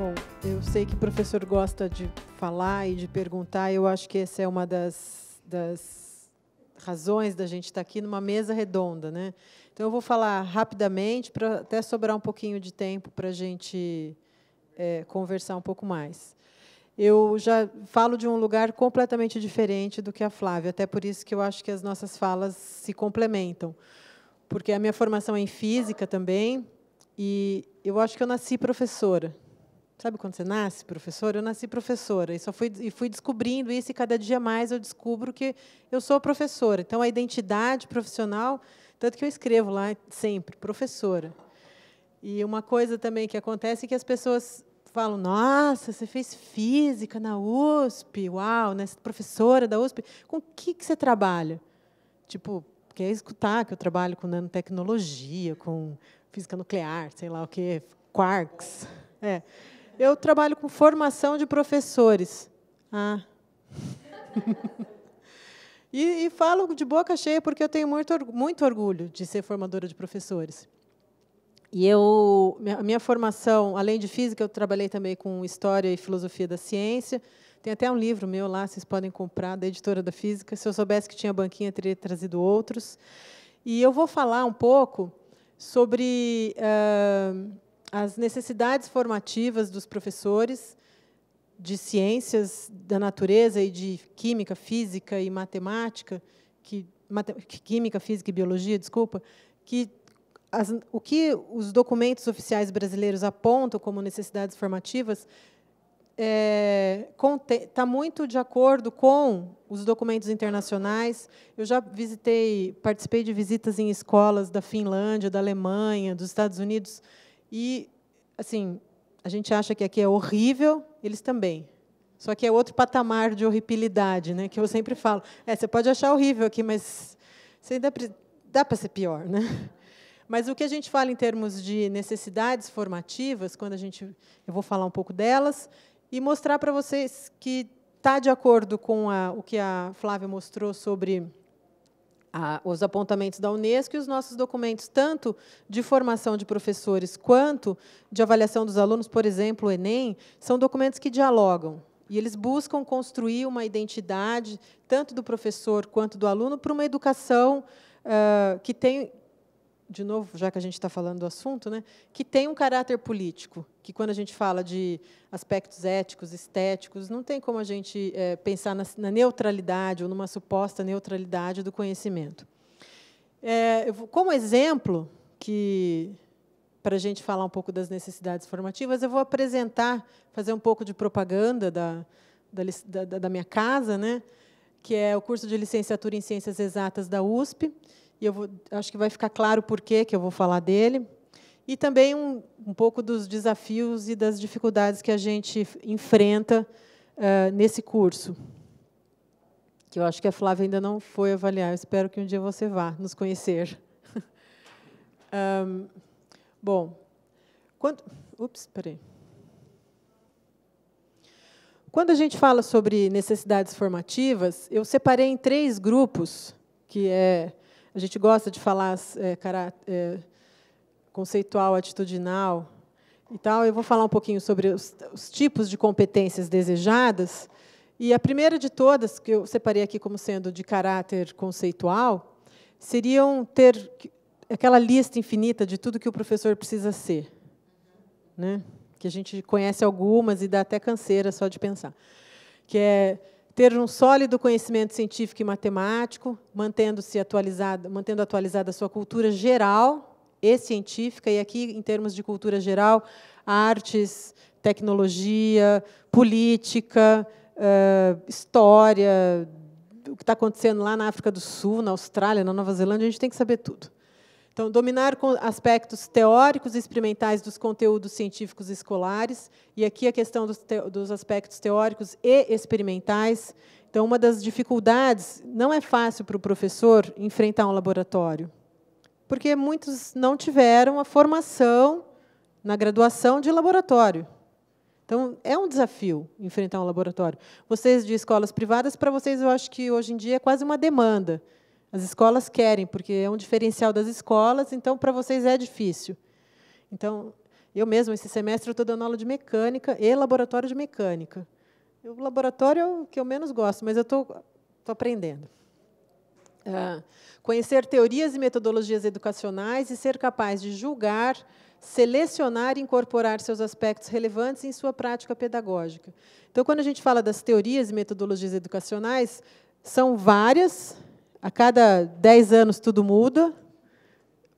Bom, eu sei que o professor gosta de falar e de perguntar, eu acho que essa é uma das razões da gente estar aqui numa mesa redonda, né? Então, eu vou falar rapidamente, para até sobrar um pouquinho de tempo para a gente conversar um pouco mais. Eu já falo de um lugar completamente diferente do que a Flávia, até por isso que eu acho que as nossas falas se complementam, porque a minha formação é em física também, e eu acho que eu nasci professora. Sabe quando você nasce professora? Eu nasci professora e fui descobrindo isso, e cada dia mais eu descubro que eu sou professora. Então, a identidade profissional, tanto que eu escrevo lá sempre, professora. E uma coisa também que acontece é que as pessoas falam: nossa, você fez física na USP, uau, né? Professora da USP, com o que você trabalha? Tipo, quer escutar que eu trabalho com nanotecnologia, com física nuclear, sei lá o quê, quarks. Eu trabalho com formação de professores. Ah. E falo de boca cheia, porque eu tenho muito orgulho de ser formadora de professores. E a minha formação, além de física, eu trabalhei também com história e filosofia da ciência. Tem até um livro meu lá, vocês podem comprar, da editora da física. Se eu soubesse que tinha banquinha, teria trazido outros. E eu vou falar um pouco sobre as necessidades formativas dos professores de ciências da natureza e de química, física e matemática, química, física e biologia, desculpa, o que os documentos oficiais brasileiros apontam como necessidades formativas está muito de acordo com os documentos internacionais. Eu já participei de visitas em escolas da Finlândia, da Alemanha, dos Estados Unidos, e, assim, a gente acha que aqui é horrível, eles também. Só que é outro patamar de horribilidade, né, que eu sempre falo. Você pode achar horrível aqui, mas dá para ser pior, né? Mas o que a gente fala em termos de necessidades formativas, eu vou falar um pouco delas e mostrar para vocês que está de acordo com o que a Flávia mostrou sobre os apontamentos da Unesco, e os nossos documentos, tanto de formação de professores quanto de avaliação dos alunos, por exemplo, o Enem, são documentos que dialogam. E eles buscam construir uma identidade, tanto do professor quanto do aluno, para uma educação que tem, de novo, já que a gente está falando do assunto, né, que tem um caráter político, que, quando a gente fala de aspectos éticos, estéticos, não tem como a gente pensar na neutralidade ou numa suposta neutralidade do conhecimento. Como exemplo, para a gente falar um pouco das necessidades formativas, eu vou fazer um pouco de propaganda da minha casa, né, que é o curso de licenciatura em Ciências Exatas da USP, e acho que vai ficar claro por que eu vou falar dele. E também um pouco dos desafios e das dificuldades que a gente enfrenta nesse curso, que eu acho que a Flávia ainda não foi avaliar. Eu espero que um dia você vá nos conhecer. Bom, quando a gente fala sobre necessidades formativas, eu separei em 3 grupos, que a gente gosta de falar conceitual, atitudinal e tal. Eu vou falar um pouquinho sobre os tipos de competências desejadas. E a primeira de todas, que eu separei aqui como sendo de caráter conceitual, seriam ter aquela lista infinita de tudo que o professor precisa ser, né? Que a gente conhece algumas e dá até canseira só de pensar, que é ter um sólido conhecimento científico e matemático, mantendo atualizada a sua cultura geral e científica, e aqui, em termos de cultura geral, artes, tecnologia, política, história, o que está acontecendo lá na África do Sul, na Austrália, na Nova Zelândia, a gente tem que saber tudo. Então, dominar aspectos teóricos e experimentais dos conteúdos científicos escolares, e aqui a questão dos aspectos teóricos e experimentais. Então, uma das dificuldades, não é fácil para o professor enfrentar um laboratório, porque muitos não tiveram a formação na graduação de laboratório. Então, é um desafio enfrentar um laboratório. Vocês de escolas privadas, para vocês, eu acho que hoje em dia é quase uma demanda. As escolas querem, porque é um diferencial das escolas, então, para vocês é difícil. Então, Eu mesma, esse semestre, estou dando aula de mecânica e laboratório de mecânica. O laboratório é o que eu menos gosto, mas eu estou aprendendo. Conhecer teorias e metodologias educacionais e ser capaz de julgar, selecionar e incorporar seus aspectos relevantes em sua prática pedagógica. Então, quando a gente fala das teorias e metodologias educacionais, são várias, a cada 10 anos tudo muda,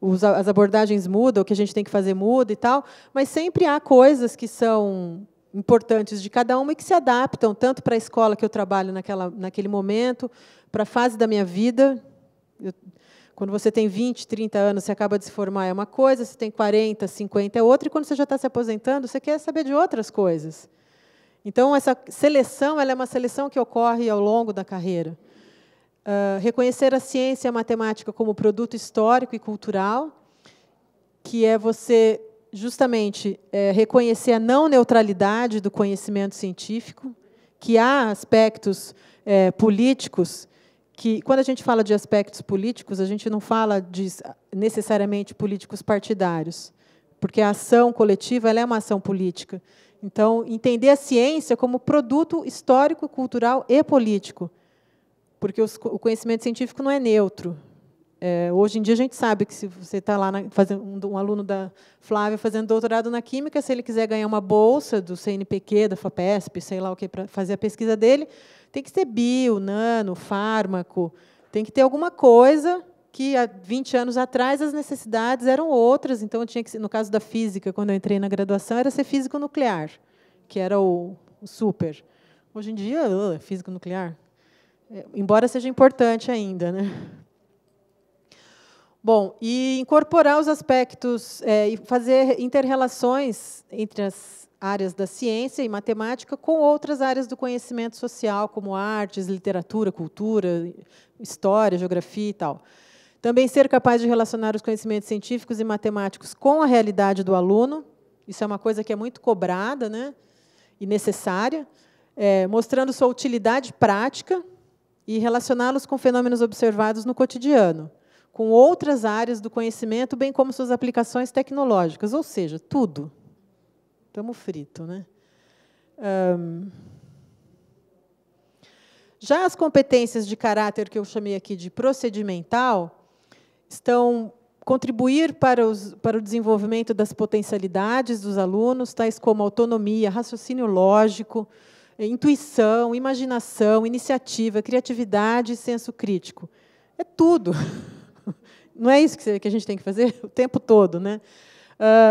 as abordagens mudam, o que a gente tem que fazer muda e tal, mas sempre há coisas que são importantes de cada uma e que se adaptam tanto para a escola que eu trabalho naquele momento, para a fase da minha vida. Quando você tem 20, 30 anos, você acaba de se formar, é uma coisa, você tem 40, 50 é outra, e quando você já está se aposentando, você quer saber de outras coisas. Então, essa seleção ela é uma seleção que ocorre ao longo da carreira. Reconhecer a ciência e a matemática como produto histórico e cultural, que é você, justamente, reconhecer a não neutralidade do conhecimento científico, que há aspectos políticos, que, quando a gente fala de aspectos políticos, a gente não fala de necessariamente políticos partidários, porque a ação coletiva ela é uma ação política. Então, entender a ciência como produto histórico, cultural e político, porque o conhecimento científico não é neutro. Hoje em dia, a gente sabe que, se você está lá, um aluno da Flávia fazendo doutorado na Química, se ele quiser ganhar uma bolsa do CNPq, da FAPESP, sei lá o que, para fazer a pesquisa dele, tem que ser bio, nano, fármaco, tem que ter alguma coisa que, há 20 anos atrás, as necessidades eram outras. Então, tinha que ser, no caso da física, quando eu entrei na graduação, era ser físico nuclear, que era o super. Hoje em dia, físico nuclear, embora seja importante ainda, né? Bom, e incorporar os aspectos, e fazer inter-relações entre as áreas da ciência e matemática com outras áreas do conhecimento social, como artes, literatura, cultura, história, geografia e tal. Também ser capaz de relacionar os conhecimentos científicos e matemáticos com a realidade do aluno. Isso é uma coisa que é muito cobrada, né, e necessária, mostrando sua utilidade prática e relacioná-los com fenômenos observados no cotidiano, com outras áreas do conhecimento, bem como suas aplicações tecnológicas, ou seja, tudo. Estamos fritos, né? Já as competências de caráter, que eu chamei aqui de procedimental, estão contribuir para o desenvolvimento das potencialidades dos alunos, tais como autonomia, raciocínio lógico, intuição, imaginação, iniciativa, criatividade e senso crítico. É tudo. Não é isso que a gente tem que fazer o tempo todo, né?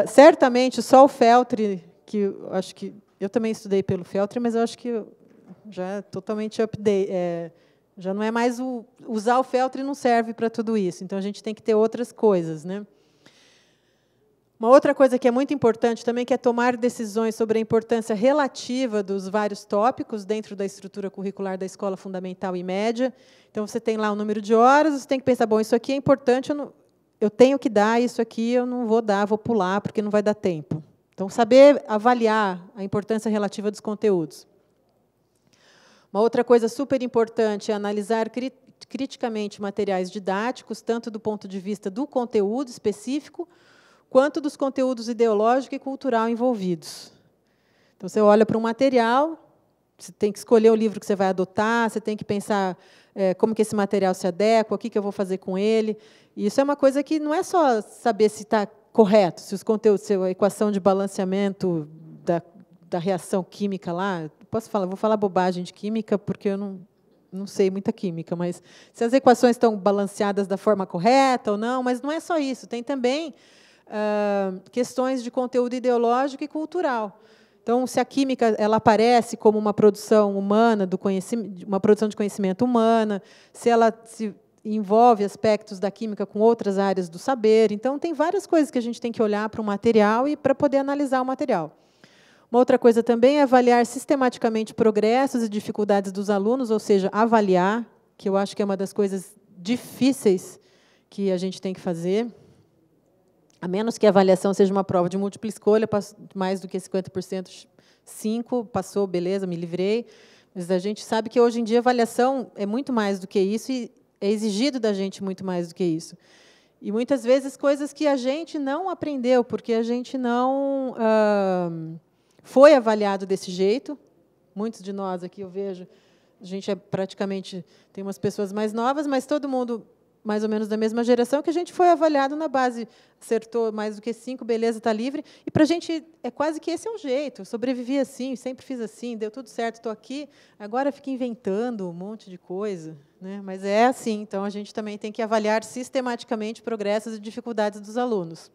Certamente, só o Feltri, que eu acho que eu também estudei pelo Feltri, mas eu acho que já é totalmente update. Já não é mais usar o Feltri não serve para tudo isso. Então, a gente tem que ter outras coisas, né? Uma outra coisa que é muito importante também, que é tomar decisões sobre a importância relativa dos vários tópicos dentro da estrutura curricular da escola fundamental e média. Então, você tem lá o número de horas, você tem que pensar, bom, isso aqui é importante, eu tenho que dar, isso aqui eu não vou dar, vou pular, porque não vai dar tempo. Então, saber avaliar a importância relativa dos conteúdos. Uma outra coisa super importante é analisar criticamente materiais didáticos, tanto do ponto de vista do conteúdo específico, quanto dos conteúdos ideológico e cultural envolvidos. Então, você olha para um material, você tem que escolher o livro que você vai adotar, você tem que pensar como que esse material se adequa, o que eu vou fazer com ele. E isso é uma coisa que não é só saber se está correto, se os conteúdos, se a equação de balanceamento da reação química lá, vou falar bobagem de química, porque eu não sei muita química, mas se as equações estão balanceadas da forma correta ou não, mas não é só isso, tem também questões de conteúdo ideológico e cultural. Então, se a química ela aparece como uma produção humana do conhecimento, uma produção de conhecimento humana, se ela se envolve aspectos da química com outras áreas do saber, então tem várias coisas que a gente tem que olhar para o material e para poder analisar o material. Uma outra coisa também é avaliar sistematicamente progressos e dificuldades dos alunos, ou seja, avaliar, que eu acho que é uma das coisas difíceis que a gente tem que fazer. A menos que a avaliação seja uma prova de múltipla escolha, mais do que 50%, 5, passou, beleza, me livrei. Mas a gente sabe que, hoje em dia, a avaliação é muito mais do que isso e é exigido da gente muito mais do que isso. E, muitas vezes, coisas que a gente não aprendeu, porque a gente não foi avaliado desse jeito. Muitos de nós aqui, eu vejo, a gente praticamente tem umas pessoas mais novas, mas todo mundo mais ou menos da mesma geração, que a gente foi avaliado na base, acertou mais do que 5, beleza, está livre. E, para a gente, é quase que esse é o jeito. Eu sobrevivi assim, sempre fiz assim, deu tudo certo, estou aqui. Agora fico inventando um monte de coisa, né? Mas é assim. Então, a gente também tem que avaliar sistematicamente progressos e dificuldades dos alunos.